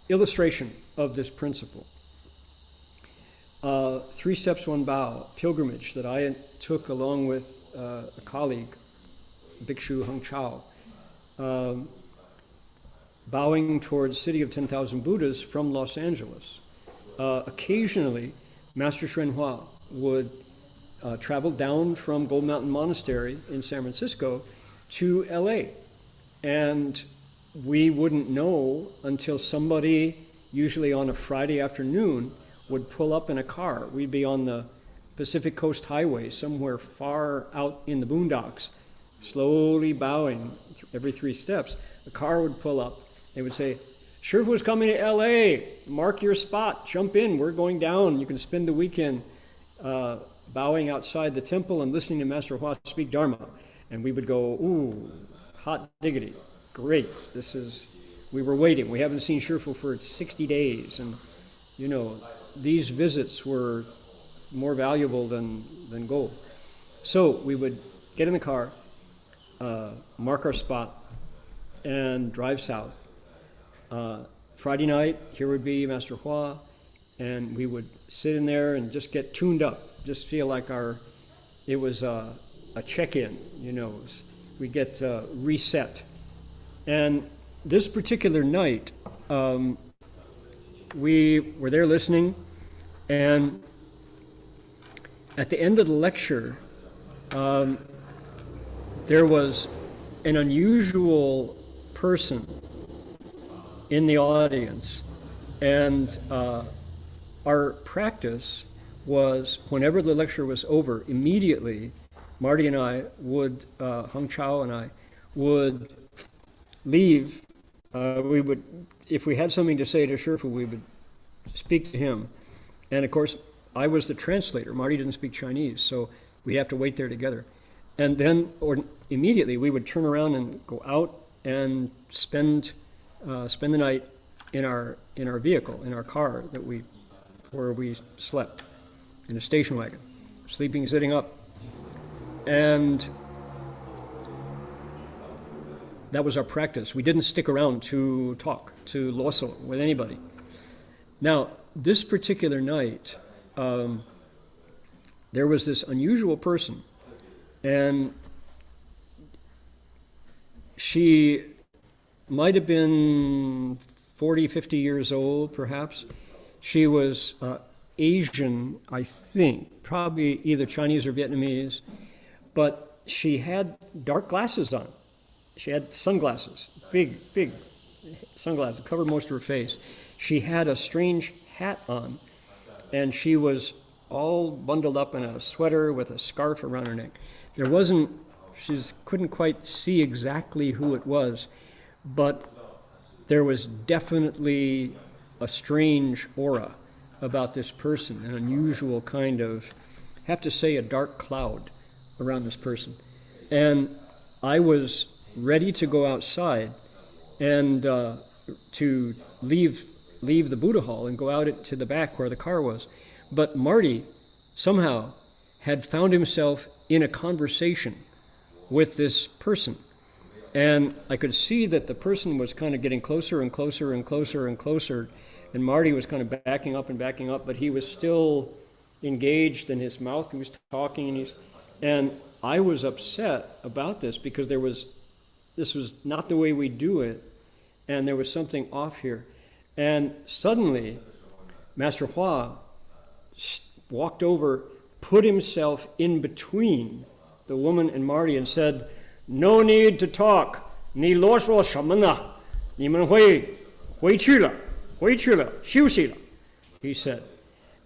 illustration of this principle. 3 Steps, 1 Bow pilgrimage that I took along with a colleague, Bhikshu Heng Chao, bowing towards City of 10,000 Buddhas from Los Angeles. Occasionally, Master Hsuan Hua would travel down from Gold Mountain Monastery in San Francisco to LA. And we wouldn't know until somebody, usually on a Friday afternoon, would pull up in a car. We'd be on the Pacific Coast Highway, somewhere far out in the boondocks, slowly bowing every 3 steps. A car would pull up. They would say, Shifu's coming to LA, mark your spot, jump in, we're going down. You can spend the weekend bowing outside the temple and listening to Master Hua speak Dharma. And we would go, ooh, hot diggity, great. We were waiting. We haven't seen Shifu for 60 days. And, you know, these visits were more valuable than gold. So we would get in the car, mark our spot, and drive south. Friday night, here would be Master Hua, and we would sit in there and just get tuned up, just feel like it was a check-in, you know, we get reset. And this particular night, we were there listening, and at the end of the lecture, there was an unusual person in the audience, and our practice was whenever the lecture was over, immediately Marty and I would, Heng Chao and I, would leave. We would, if we had something to say to Shifu, we would speak to him. And of course, I was the translator. Marty didn't speak Chinese, so we have to wait there together. And then, or immediately, we would turn around and go out and spend the night in our vehicle, in our car where we slept, in a station wagon, sleeping sitting up. And that was our practice. We didn't stick around to talk, to loso with anybody. Now, this particular night, there was this unusual person, and she might have been 40, 50 years old, perhaps. She was Asian, I think, probably either Chinese or Vietnamese, but she had dark glasses on. She had sunglasses, big sunglasses, covered most of her face. She had a strange hat on, and she was all bundled up in a sweater with a scarf around her neck. She couldn't quite see exactly who it was, but there was definitely a strange aura about this person, an unusual kind of, I have to say, a dark cloud around this person. And I was ready to go outside and to leave the Buddha hall and go out to the back where the car was. But Marty somehow had found himself in a conversation with this person. And I could see that the person was kind of getting closer and closer and closer and closer. And Marty was kind of backing up, but he was still engaged in his mouth. He was talking, and I was upset about this because this was not the way we do it, and there was something off here. And suddenly, Master Hua walked over, put himself in between the woman and Marty and said, "No need to talk. 你啰嗦什么呢？你们会回去了，休息了," he said.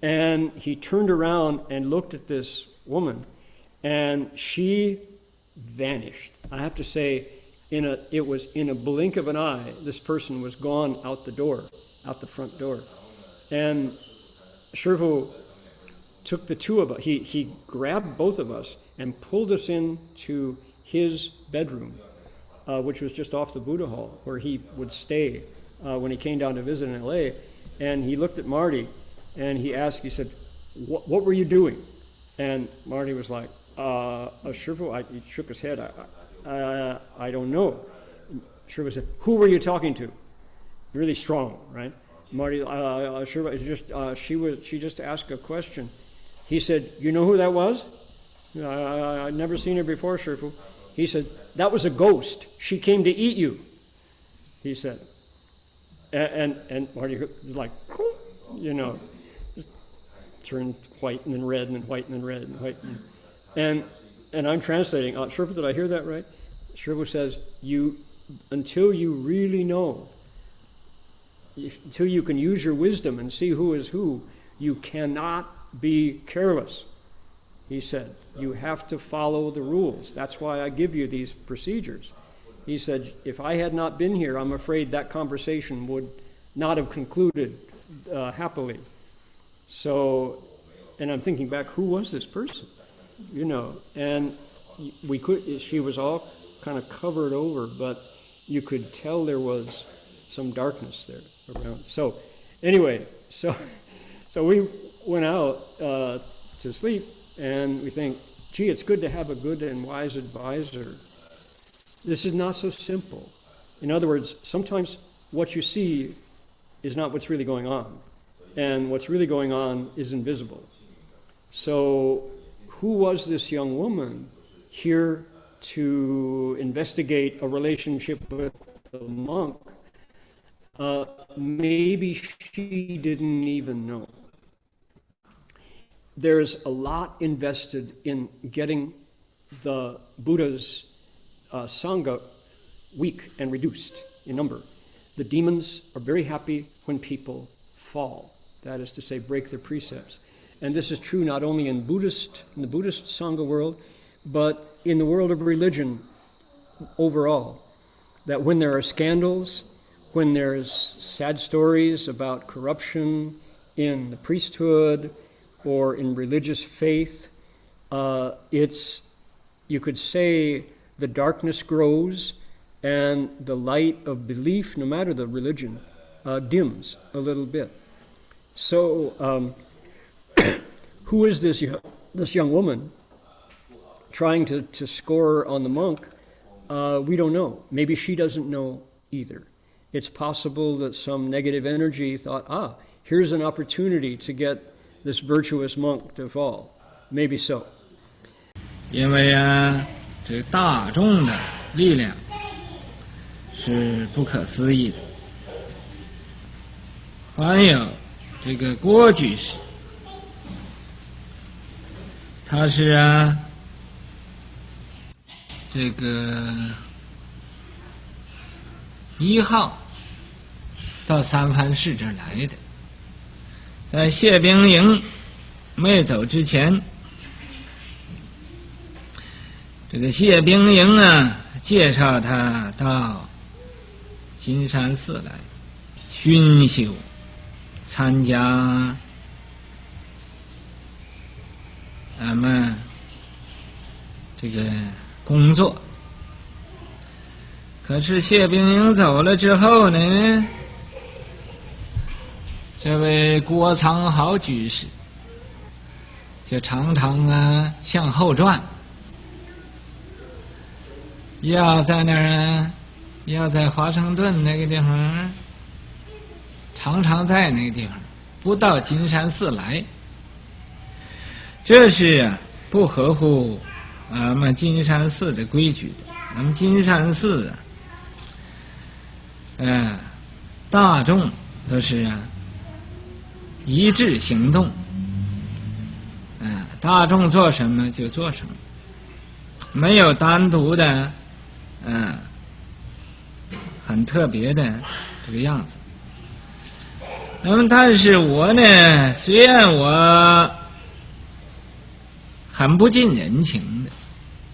And he turned around and looked at this woman, and she vanished. I have to say, it was in a blink of an eye, this person was gone out the front door. And Shifu took the two of us, he grabbed both of us and pulled us into his bedroom, which was just off the Buddha hall, where he would stay when he came down to visit in LA. And he looked at Marty and he said, what were you doing? And Marty was like, Shifu, he shook his head, I don't know. Shifu said, who were you talking to? Really strong, right? Marty, she just asked a question. He said, you know who that was? I'd never seen her before, Shifu. He said, that was a ghost. She came to eat you, he said. And Marty was like, just turned white and then red and then white and then red and white. And I'm translating. Shifu, did I hear that right? Shifu says, until you really know, until you can use your wisdom and see who is who, you cannot be careless. He said, you have to follow the rules. That's why I give you these procedures. He said, if I had not been here, I'm afraid that conversation would not have concluded happily. So, and I'm thinking back, who was this person? And she was all kind of covered over, but you could tell there was some darkness there around. So, anyway, so we went out to sleep, and we think, gee, it's good to have a good and wise advisor. This is not so simple. In other words, sometimes what you see is not what's really going on, and what's really going on is invisible. So, who was this young woman here to investigate a relationship with a monk? Maybe she didn't even know. There's a lot invested in getting the Buddha's Sangha weak and reduced in number. The demons are very happy when people fall, that is to say, break their precepts. And this is true not only in the Buddhist Sangha world, but in the world of religion overall. That when there are scandals, when there's sad stories about corruption in the priesthood or in religious faith, you could say the darkness grows and the light of belief, no matter the religion, dims a little bit. So, who is this young woman trying to score on the monk? We don't know. Maybe she doesn't know either. It's possible that some negative energy thought, here's an opportunity to get this virtuous monk to fall. Maybe so. 因为这大众的力量是不可思议的。还有这个郭居士，他是这个1号到三藩市这儿来的，在谢兵营没走之前，这个谢兵营介绍他到金山寺来熏修，参加咱们这个工作。可是谢兵营走了之后呢，这位郭苍豪居士就常常向后转，要在那儿要在华盛顿那个地方，常常在那个地方，不到金山寺来，这是不合乎俺们金山寺的规矩的。俺们金山寺大众都是一致行动，大众做什么就做什么，没有单独的很特别的这个样子。那么但是我呢，虽然我很不近人情的，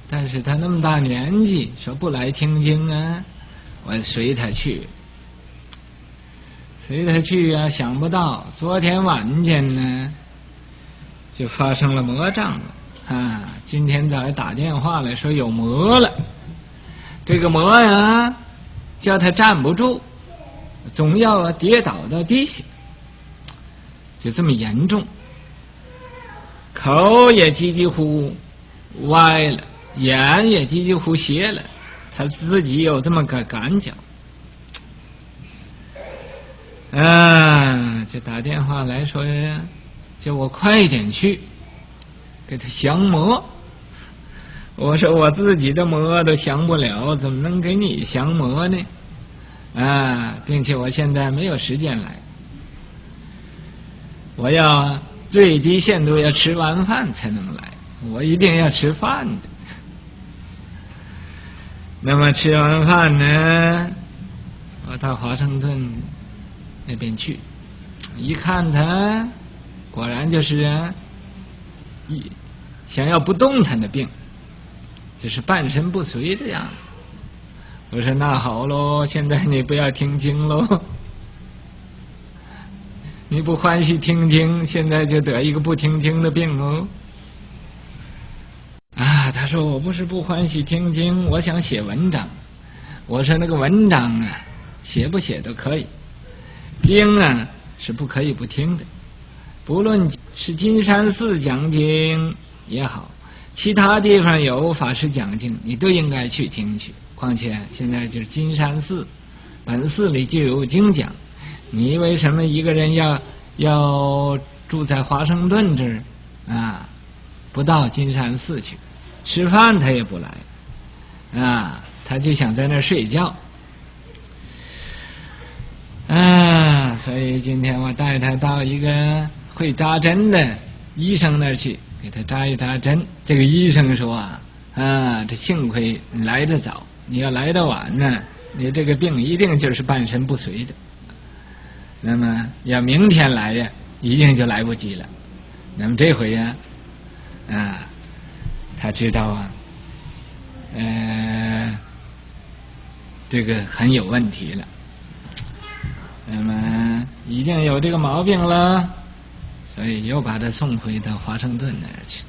但是他那么大年纪说不来听经我随他去想不到昨天晚间呢就发生了魔障了今天早上打电话来说有魔了，这个魔叫他站不住，总要跌倒到地下，就这么严重，口也几乎歪了，眼也几乎斜了，他自己有这么个感觉就打电话来说叫我快点去给他降魔。我说我自己的魔都降不了，怎么能给你降魔呢？并且我现在没有时间来，我要最低限度要吃完饭才能来，我一定要吃饭的。那么吃完饭呢，我到华盛顿那边去，一看他果然就是想要不动弹的病，就是半身不遂的样子。我说那好喽，现在你不要听经喽，你不欢喜听经，现在就得一个不听经的病哦。他说我不是不欢喜听经，我想写文章。我说那个文章写不写都可以，经是不可以不听的，不论是金山寺讲经也好，其他地方有法师讲经，你都应该去听去。况且现在就是金山寺，本寺里就有经讲，你为什么一个人要住在华盛顿这儿不到金山寺去？吃饭他也不来他就想在那儿睡觉所以今天我带他到一个会扎针的医生那儿去，给他扎一扎针。这个医生说这幸亏你来得早，你要来得晚呢，你这个病一定就是半身不遂的。那么要明天来一定就来不及了。那么这回他知道这个很有问题了，那么一定有这个毛病了，所以又把他送回到华盛顿那儿去。